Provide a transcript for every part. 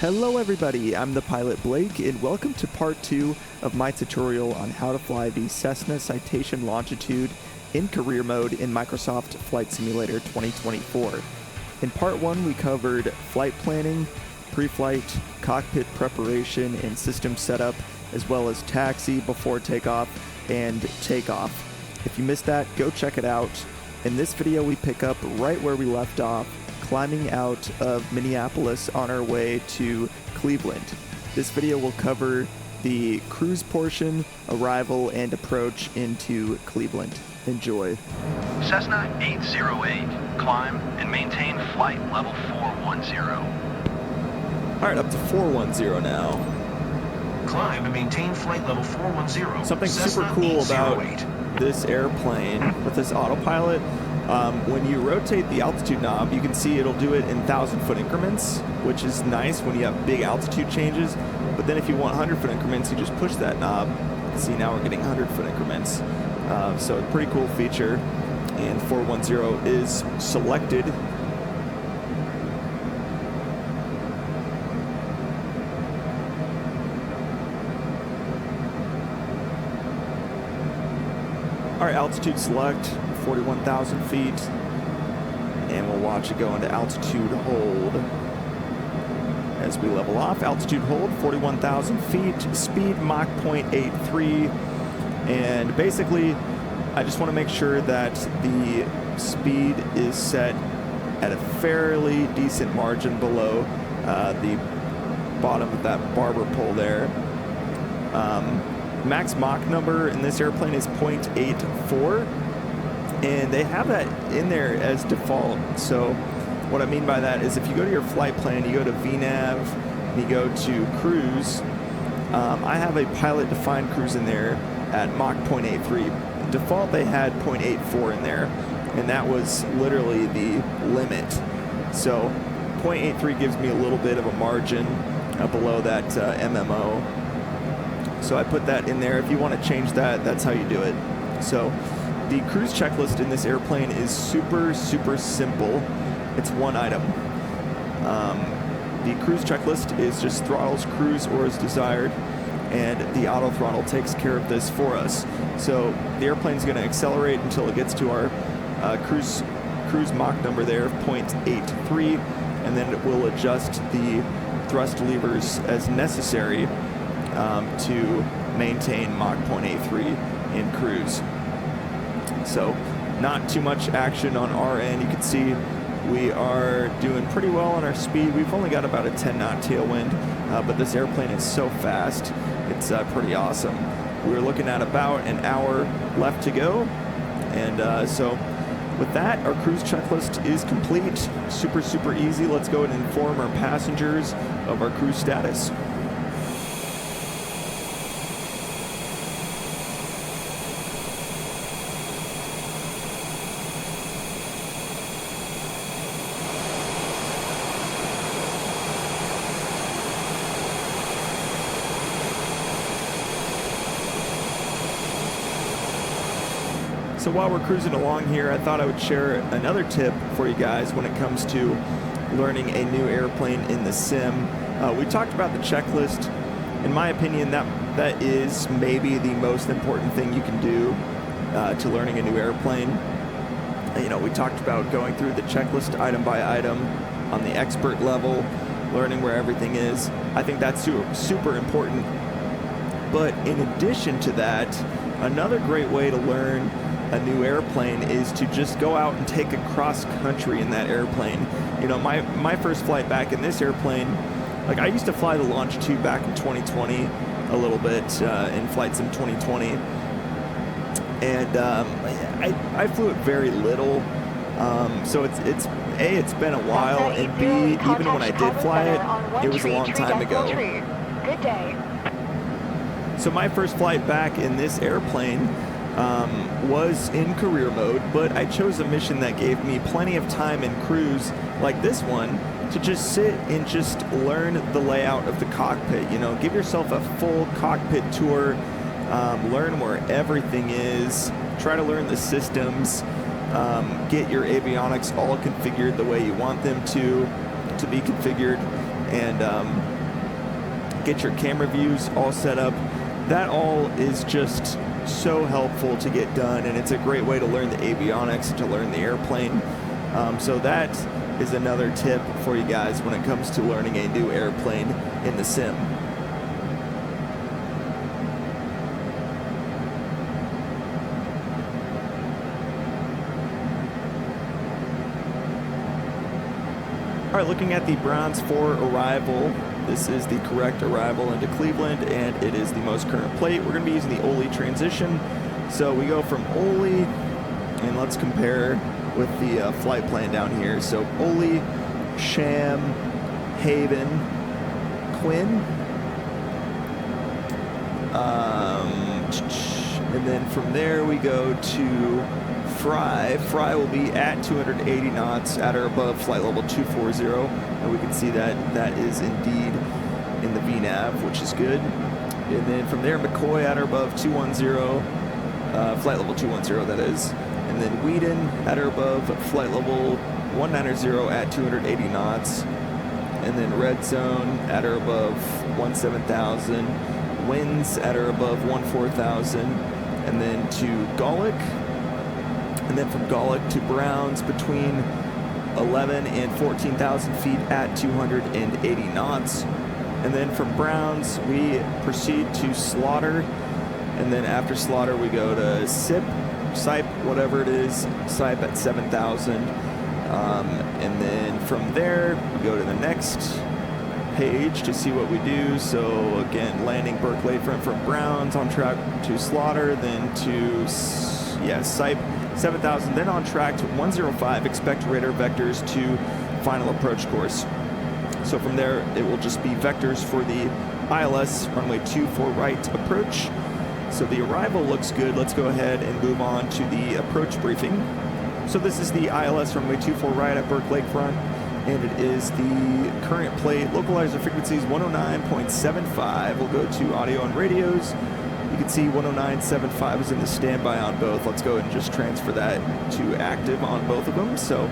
Hello everybody, I'm the pilot Blake, and welcome to part 2 of my tutorial on how to fly the Cessna Citation Longitude in career mode in Microsoft Flight Simulator 2024. In part 1 we covered flight planning, pre-flight, cockpit preparation, and system setup, as well as taxi before takeoff and takeoff. If you missed that, go check it out. In this video we pick up right where we left off, climbing out of Minneapolis on our way to Cleveland. This video will cover the cruise portion, arrival, and approach into Cleveland. Enjoy. Cessna 808, climb and maintain flight level 410. Alright, up to 410 now. Climb and maintain flight level 410. Something Cessna super cool 808. about this airplane with this autopilot, when you rotate the altitude knob, you can see it'll do it in 1,000-foot increments, which is nice when you have big altitude changes. But then if you want 100-foot increments, you just push that knob. See, now we're getting 100-foot increments. So a pretty cool feature. And 410 is selected. All right, altitude select, 41,000 feet, and we'll watch it go into altitude hold. As we level off, altitude hold, 41,000 feet, speed Mach 0.83, and basically, I just want to make sure that the speed is set at a fairly decent margin below the bottom of that barber pole there. Max Mach number in this airplane is 0.84, and they have that in there as default. So what I mean by that is if you go to your flight plan, you go to VNAV, and you go to cruise, I have a pilot defined cruise in there at Mach 0.83. Default they had 0.84 in there, and that was literally the limit. So 0.83 gives me a little bit of a margin below that MMO. So I put that in there. If you want to change that, that's how you do it. So the cruise checklist in this airplane is super simple. It's one item. The cruise checklist is just throttles, cruise, or as desired, and the auto throttle takes care of this for us. So the airplane's going to accelerate until it gets to our cruise Mach number there of 0.83, and then it will adjust the thrust levers as necessary to maintain Mach 0.83 in cruise. So not too much action on our end. You can see we are doing pretty well on our speed. We've only got about a 10-knot tailwind, but this airplane is so fast. It's pretty awesome. We're looking at about an hour left to go. And so with that, our cruise checklist is complete. Super easy. Let's go and inform our passengers of our cruise status. So while we're cruising along here, I thought I would share another tip for you guys when it comes to learning a new airplane in the sim. We talked about the checklist. In my opinion, that is maybe the most important thing you can do to learning a new airplane. You know, we talked about going through the checklist item by item on the expert level, learning where everything is. I think that's super important. But in addition to that, another great way to learn a new airplane is to just go out and take a cross country in that airplane. You know, my first flight back in this airplane, like I used to fly the Longitude back in 2020 a little bit in Flight Sim 2020, and I flew it very little. So it's been a while, and B, even when I did fly it, it was a long time ago. Good day. So my first flight back in this airplane was in career mode, but I chose a mission that gave me plenty of time in cruise, like this one, to just sit and just learn the layout of the cockpit. You know, give yourself a full cockpit tour, learn where everything is, try to learn the systems, get your avionics all configured the way you want them to be configured, and get your camera views all set up. That all is just so helpful to get done, and it's a great way to learn the avionics, to learn the airplane. So that is another tip for you guys when it comes to learning a new airplane in the sim. All right, looking at the Browns for arrival, this is the correct arrival into Cleveland, and it is the most current plate. We're going to be using the Ole transition. So we go from Ole, and let's compare with the flight plan down here. So Ole, Sham, Haven, Quinn, and then from there we go to Fry. Fry will be at 280 knots at or above flight level 240, and we can see that that is indeed in the VNAV, which is good. And then from there, McCoy at or above 210, flight level 210 that is. And then Whedon at or above flight level 190 at 280 knots. And then Red Zone at or above 17,000. Winds at or above 14,000. And then to Golick. And then from Golick to Browns between 11 and 14,000 feet at 280 knots. And then from Browns, we proceed to Slaughter. And then after Slaughter, we go to Sipe, whatever it is, Sipe at 7,000. And then from there, we go to the next page to see what we do. So again, landing Burke Lakefront from Browns, on track to Slaughter, then to, Sipe, 7,000, then on track to 105, expect radar vectors to final approach course. So from there, it will just be vectors for the ILS runway 24 right approach. So the arrival looks good. Let's go ahead and move on to the approach briefing. So this is the ILS runway 24 right at Burke Lakefront, and it is the current plate. Localizer frequencies 109.75. We'll go to audio and radios. You can see 109.75 is in the standby on both. Let's go ahead and just transfer that to active on both of them. So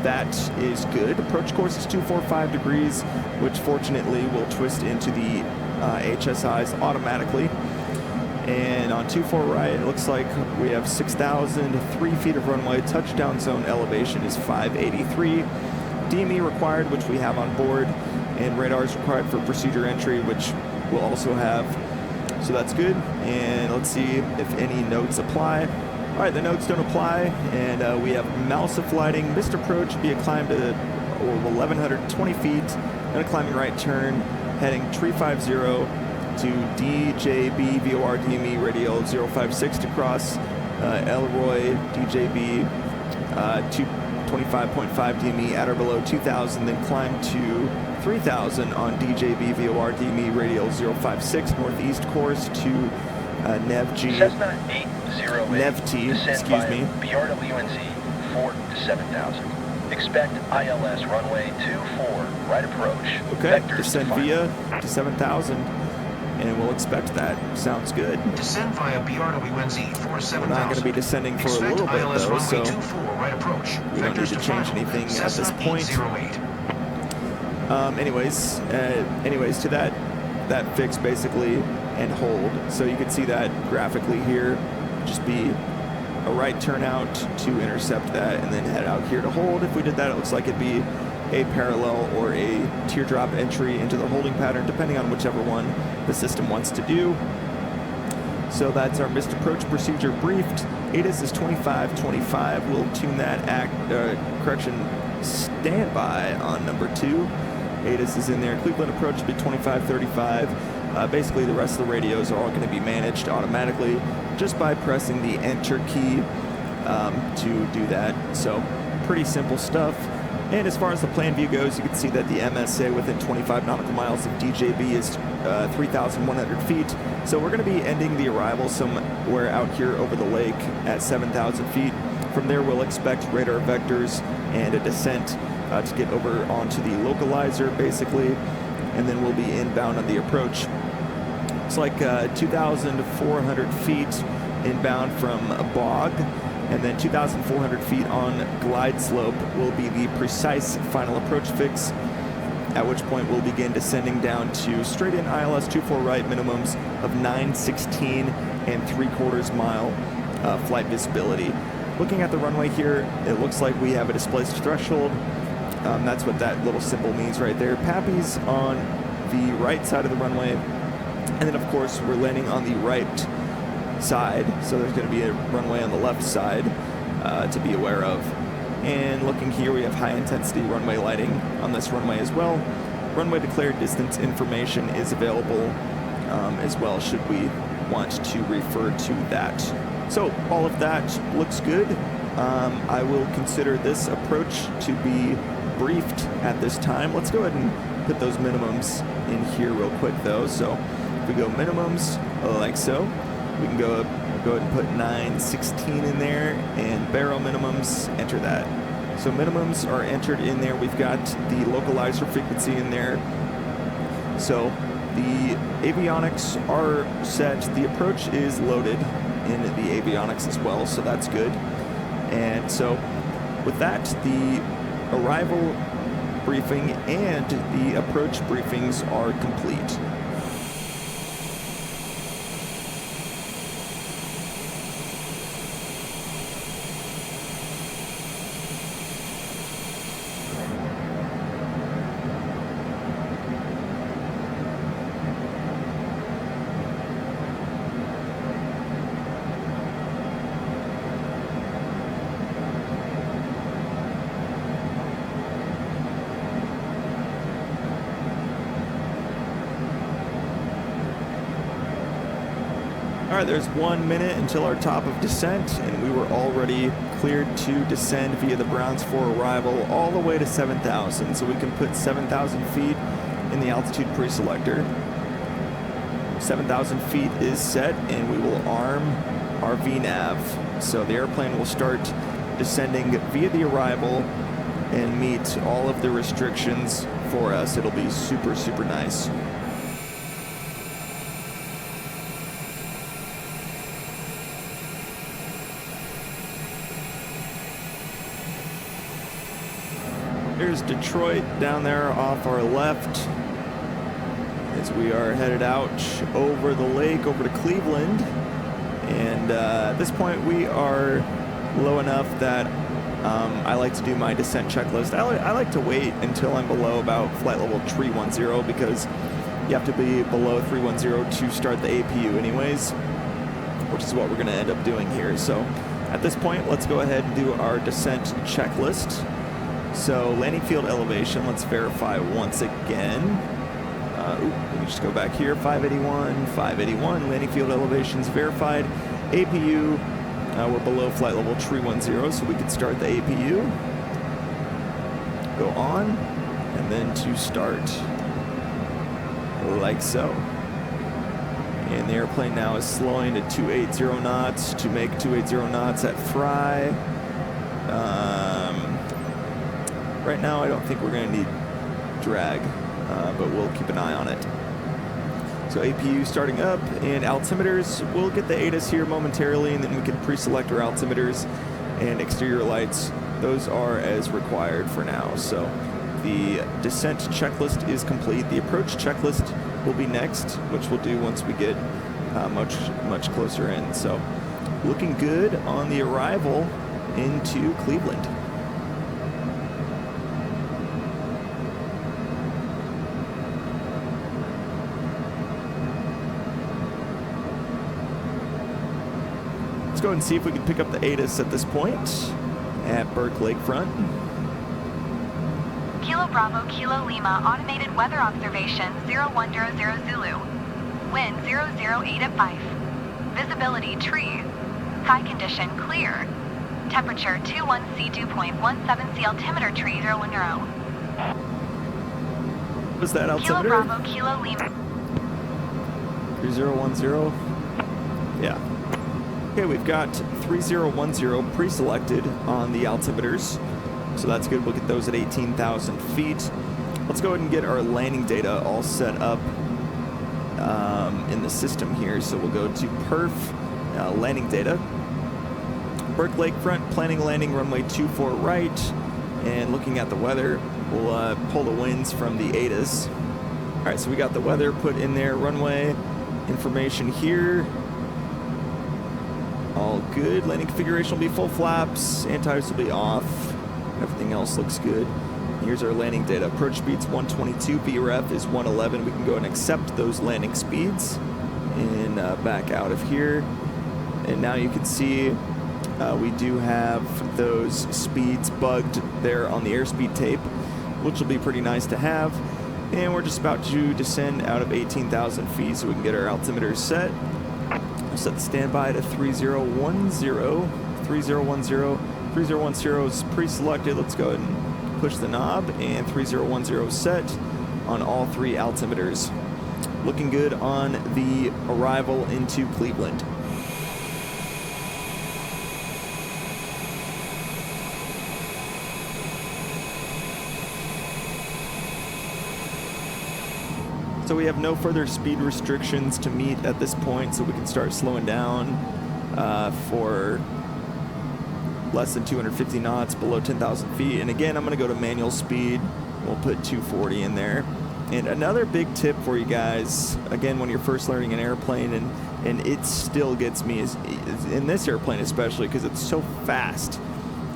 that is good. Approach course is 245 degrees, which fortunately will twist into the HSIs automatically. And on 24 right, it looks like we have 6,003 feet of runway. Touchdown zone elevation is 583. DME required, which we have on board, and radars required for procedure entry, which we'll also have. So that's good. And let's see if any notes apply. All right, the notes don't apply, and we have Malsif lighting. Missed approach via climb to 1,120 feet, then a climbing right turn, heading 350 to DJB VOR DME radial 056 to cross Elroy DJB 225.5 DME at or below 2,000, then climb to 3,000 on DJB VOR DME radial 056 northeast course to NEVG. Cessna 808. NEVT, excuse me. BRWNZ 4 to 7,000. Expect ILS runway 24 right approach. Okay, Vectors descend via to 7,000, and we'll expect that. Sounds good. Descend via BRWNZ 4 to 7,000. We're not going to be descending for a little bit ILS though, so runway 24 right approach. we don't need to change anything at this point. Anyways, to that fix basically and hold. So you can see that graphically here. Just be a right turnout to intercept that, and then head out here to hold. If we did that, it looks like it'd be a parallel or a teardrop entry into the holding pattern, depending on whichever one the system wants to do. So that's our missed approach procedure briefed. ATIS is 2525. We'll tune that standby on number 2. ATIS is in there. Cleveland approach will be 2535. Basically, the rest of the radios are all going to be managed automatically just by pressing the enter key to do that. So pretty simple stuff. And as far as the plan view goes, you can see that the MSA within 25 nautical miles of DJB is 3,100 feet. So we're going to be ending the arrival somewhere out here over the lake at 7,000 feet. From there, we'll expect radar vectors and a descent to get over onto the localizer, basically. And then we'll be inbound on the approach. It's like 2,400 feet inbound from a bog. And then 2,400 feet on glide slope will be the precise final approach fix. at which point we'll begin descending down to straight in ILS 24 right minimums of 916 and 3/4 mile flight visibility. Looking at the runway here, it looks like we have a displaced threshold. That's what that little symbol means right there. PAPI's on the right side of the runway, and then of course we're landing on the right side, so there's going to be a runway on the left side to be aware of. And looking here, we have high intensity runway lighting on this runway as well. Runway declared distance information is available as well, should we want to refer to that. So all of that looks good. I will consider this approach to be briefed at this time. Let's go ahead and put those minimums in here real quick though. So if we go minimums like so, we can go ahead and put 916 in there, and barrel minimums, enter that. So minimums are entered in there. We've got the localizer frequency in there. So the avionics are set. The approach is loaded in the avionics as well, so that's good. And so with that, the arrival briefing and the approach briefings are complete. All right, there's 1 minute until our top of descent, and we were already cleared to descend via the Browns for arrival all the way to 7,000. So we can put 7,000 feet in the altitude pre-selector. 7,000 feet is set, and we will arm our VNAV. So the airplane will start descending via the arrival and meet all of the restrictions for us. It'll be super, super nice. Here's Detroit down there off our left as we are headed out over the lake, over to Cleveland. And at this point, we are low enough that I like to do my descent checklist. I like to wait until I'm below about flight level 310 because you have to be below 310 to start the APU anyways, which is what we're going to end up doing here. So at this point, let's go ahead and do our descent checklist. So landing field elevation, let's verify once again. Let me just go back here, 581, landing field elevations verified. APU, we're below flight level 310, so we can start the APU. Go on, and then to start, like so. And the airplane now is slowing to 280 knots to make 280 knots at Fry. Right now, I don't think we're going to need drag, but we'll keep an eye on it. So APU starting up, and altimeters, we'll get the ATIS here momentarily, and then we can pre-select our altimeters and exterior lights. Those are as required for now. So the descent checklist is complete. The approach checklist will be next, which we'll do once we get much closer in. So looking good on the arrival into Cleveland. Let's go ahead and see if we can pick up the ATIS at this point at Burke Lakefront. Kilo Bravo, Kilo Lima, automated weather observation 0100 Zulu. Wind 008 at 5. Visibility tree. Sky condition clear. Temperature 21C2.17C, altimeter tree 010. Was that altimeter? Kilo Bravo, Kilo Lima. 3010. Yeah. Okay, we've got 3010 pre-selected on the altimeters, so that's good. We'll get those at 18,000 feet. Let's go ahead and get our landing data all set up in the system here. So we'll go to perf, landing data. Burke Lakefront, planning landing runway 24 right, and looking at the weather, we'll pull the winds from the ATIS. All right, so we got the weather put in there, runway information here. All good. Landing configuration will be full flaps. Anti-ice will be off. Everything else looks good. Here's our landing data. Approach speed's 122. VREF is 111. We can go and accept those landing speeds and back out of here. And now you can see we do have those speeds bugged there on the airspeed tape, which will be pretty nice to have. And we're just about to descend out of 18,000 feet so we can get our altimeters set. We'll set the standby to 3010. 3010. 3010 is pre-selected. Let's go ahead and push the knob, and 3010 set on all 3 altimeters. Looking good on the arrival into Cleveland. So we have no further speed restrictions to meet at this point, so we can start slowing down for less than 250 knots, below 10,000 feet. And again, I'm going to go to manual speed. We'll put 240 in there. And another big tip for you guys, again, when you're first learning an airplane, and it still gets me, is in this airplane especially, because it's so fast,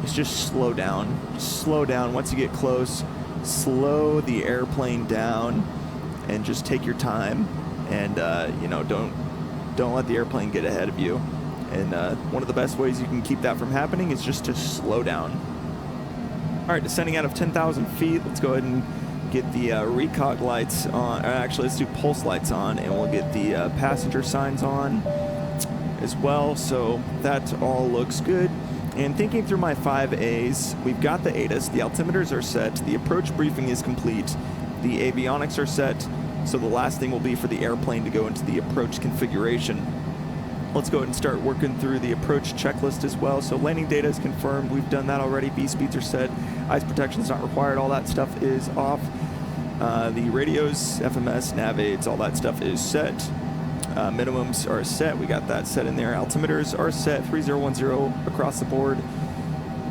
is just slow down. Just slow down. Once you get close, slow the airplane down. And just take your time, and you know, don't let the airplane get ahead of you. And one of the best ways you can keep that from happening is just to slow down. All right, descending out of 10,000 feet. Let's go ahead and get the recog lights on. Actually, let's do pulse lights on, and we'll get the passenger signs on as well. So that all looks good. And thinking through my 5As, we've got the ATIS, the altimeters are set, the approach briefing is complete. The avionics are set, so the last thing will be for the airplane to go into the approach configuration. Let's go ahead and start working through the approach checklist as well. So landing data is confirmed. We've done that already. B speeds are set. Ice protection is not required. All that stuff is off. The radios, FMS, nav aids, all that stuff is set. Minimums are set. We got that set in there. Altimeters are set. 3010 across the board.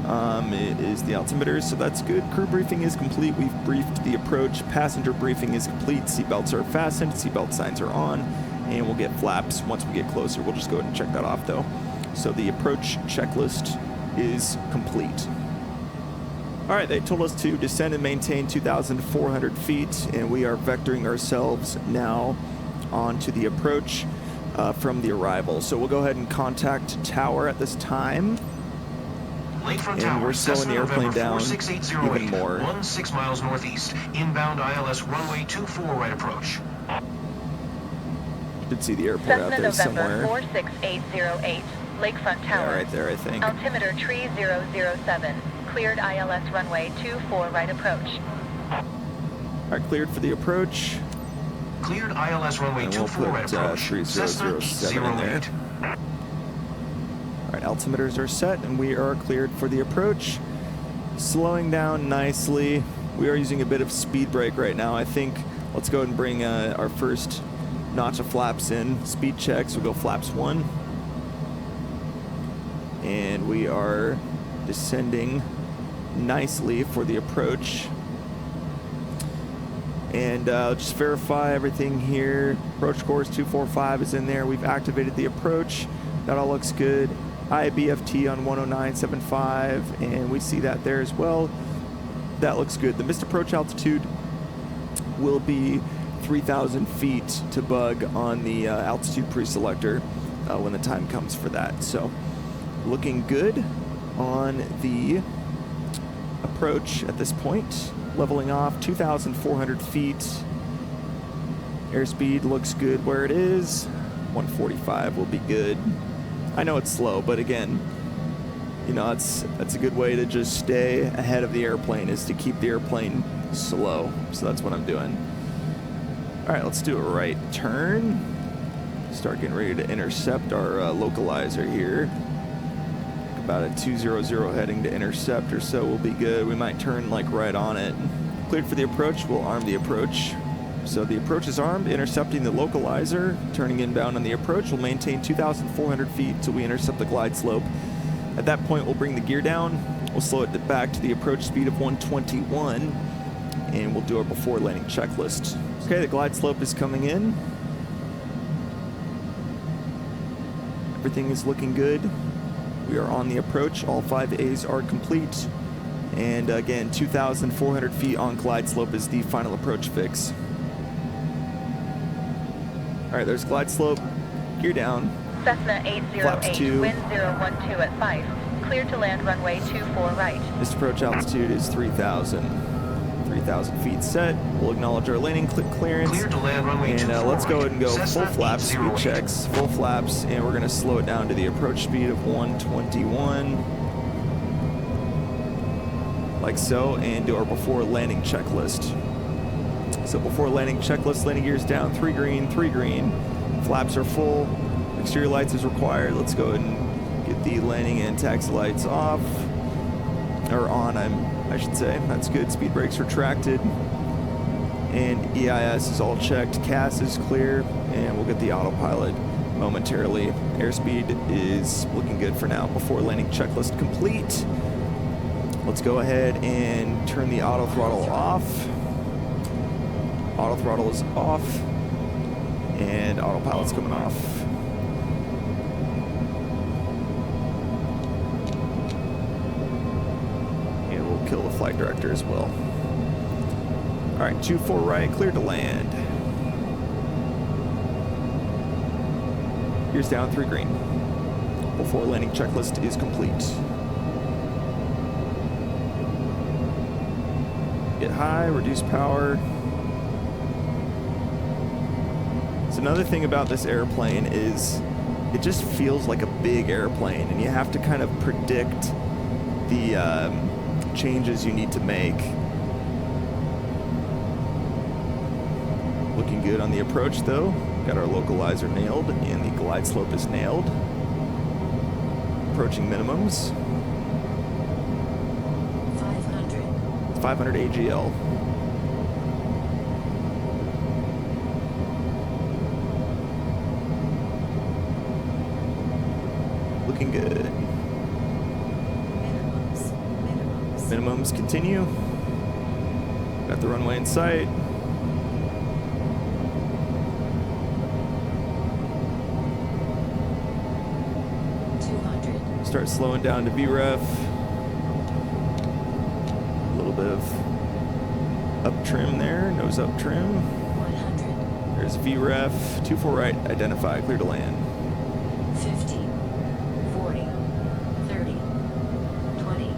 It is the altimeters, so that's good. Crew briefing is complete. We've briefed the approach. Passenger briefing is complete. Seatbelts are fastened. Seatbelt signs are on. And we'll get flaps once we get closer. We'll just go ahead and check that off, though. So the approach checklist is complete. All right, they told us to descend and maintain 2,400 feet, and we are vectoring ourselves now onto the approach from the arrival. So we'll go ahead and contact tower at this time. Lakefront And Tower, we're slowing Cessna the airplane November down 4608, even more. 16 miles northeast, inbound ILS runway 24 right approach. Should see the airport Cessna out there November somewhere. 46808, Lakefront Yeah, Tower. right there, I think. Altimeter tree 007. Cleared ILS runway 24 right approach. All right, cleared for the approach. Cleared ILS runway And we'll 24 right put approach. 3007 in there. 08. All right, altimeters are set, and we are cleared for the approach. Slowing down nicely. We are using a bit of speed brake right now. I think let's go ahead and bring our first notch of flaps in. Speed checks. We'll go flaps 1. And we are descending nicely for the approach. And just verify everything here. Approach course 245 is in there. We've activated the approach. That all looks good. IBFT on 109.75, and we see that there as well. That looks good. The missed approach altitude will be 3,000 feet to bug on the altitude pre-selector when the time comes for that. So looking good on the approach at this point. Leveling off 2,400 feet. Airspeed looks good where it is. 145 will be good. I know it's slow, but again, you know, that's a good way to just stay ahead of the airplane, is to keep the airplane slow. So that's what I'm doing. All right, let's do a right turn. Start getting ready to intercept our localizer here. About a 200 heading to intercept or so will be good. We might turn like right on it. Cleared for the approach. We'll arm the approach. So the approach is armed, intercepting the localizer, turning inbound on the approach. We'll maintain 2,400 feet till we intercept the glide slope. At that point, we'll bring the gear down. We'll slow it back to the approach speed of 121, and we'll do our before landing checklist. Okay, the glide slope is coming in. Everything is looking good. We are on the approach. All 5 A's are complete. And again, 2,400 feet on glide slope is the final approach fix. All right, there's glide slope. Gear down. Cessna 808, Flaps 2. wind 012 at 5. Clear to land runway 24 right. This approach altitude is 3,000 feet set. We'll acknowledge our landing clearance. Clear to land runway And 24 let's go ahead and go Cessna full flaps, speed 808. checks, full flaps, and we're going to slow it down to the approach speed of 121. Like so, and do our before landing checklist. So before landing checklist, landing gears down, 3 green, 3 green. Flaps are full. Exterior lights is required. Let's go ahead and get the landing and taxi lights off. Or on, I should say. That's good. Speed brakes retracted. And EIS is all checked. CAS is clear. And we'll get the autopilot momentarily. Airspeed is looking good for now. Before landing checklist complete. Let's go ahead and turn the auto throttle off. Auto throttle is off. And autopilot's coming off. And we'll kill the flight director as well. All right, 24 right, clear to land. Gears down, 3 green. Before landing checklist is complete. Get high, reduce power. So another thing about this airplane is it just feels like a big airplane, and you have to kind of predict the changes you need to make. Looking good on the approach though. Got our localizer nailed, and the glide slope is nailed. Approaching minimums. 500 AGL. Looking good. Minimums continue. Got the runway in sight. Start slowing down to VREF. A little bit of up trim there, nose up trim. 100. There's VREF, 24 right, identify, clear to land. 50. 40. 30. 20.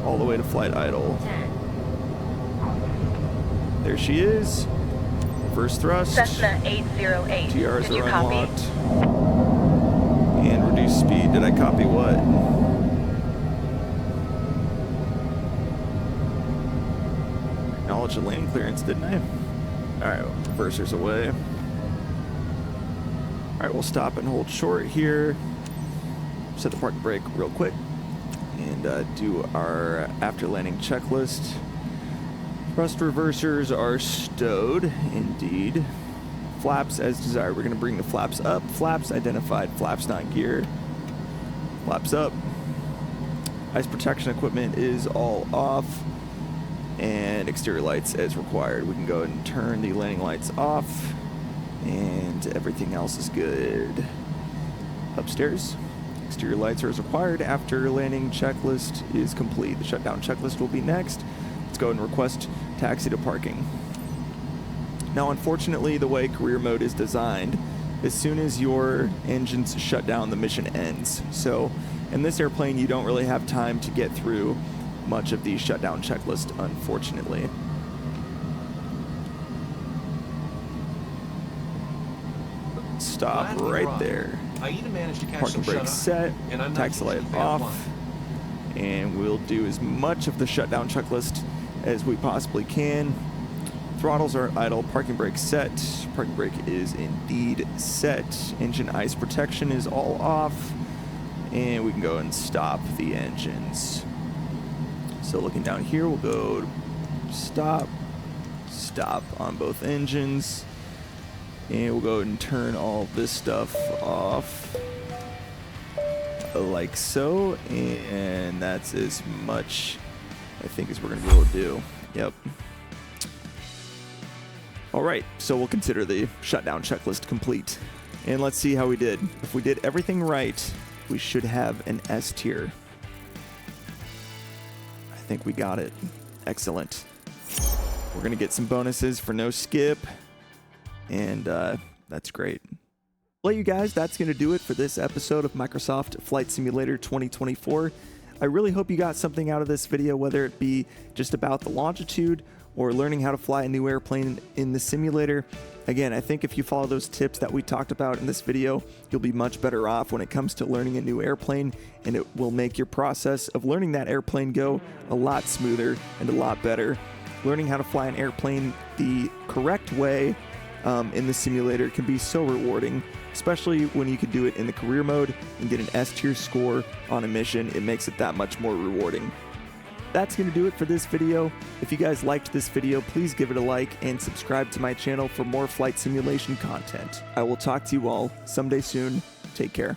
All the way to flight idle. 10. There she is. First thrust. Cessna 808. TRs Did you are copy? unlocked. And reduce speed. Did I copy what? Acknowledge the landing clearance, didn't I? Alright, reversers away. Alright, we'll stop and hold short here. Set the parking brake real quick. And do our after landing checklist. Thrust reversers are stowed, indeed. Flaps as desired. We're going to bring the flaps up. Flaps identified. Flaps not geared. Flaps up. Ice protection equipment is all off. And exterior lights as required. We can go ahead and turn the landing lights off. And everything else is good. Upstairs. Exterior lights are as required after landing checklist is complete. The shutdown checklist will be next. Let's go ahead and request taxi to parking. Now, unfortunately, the way career mode is designed, as soon as your engines shut down, the mission ends. So in this airplane, you don't really have time to get through much of the shutdown checklist, unfortunately. Stop right there. Aida managed to catch Parking some brake shut-eye, set, and I'm not taxi light usually a fan of off, flying. and we'll do as much of the shutdown checklist as we possibly can. Throttles are idle, parking brake set. Parking brake is indeed set. Engine ice protection is all off, and we can go and stop the engines. So looking down here, we'll go stop, stop on both engines. And we'll go ahead and turn all this stuff off like so, and that's as much I think is we're going to be able to do. Yep. All right, so we'll consider the shutdown checklist complete. And let's see how we did. If we did everything right, we should have an S tier. I think we got it. Excellent. We're going to get some bonuses for no skip. And that's great. Well, you guys, that's going to do it for this episode of Microsoft Flight Simulator 2024. I really hope you got something out of this video, whether it be just about the longitude or learning how to fly a new airplane in the simulator. Again, I think if you follow those tips that we talked about in this video, you'll be much better off when it comes to learning a new airplane, and it will make your process of learning that airplane go a lot smoother and a lot better. Learning how to fly an airplane the correct way in the simulator can be so rewarding, especially when you can do it in the career mode and get an S tier score on a mission. It makes it that much more rewarding. That's going to do it for this video. If you guys liked this video, please give it a like and subscribe to my channel for more flight simulation content. I will talk to you all someday soon. Take care.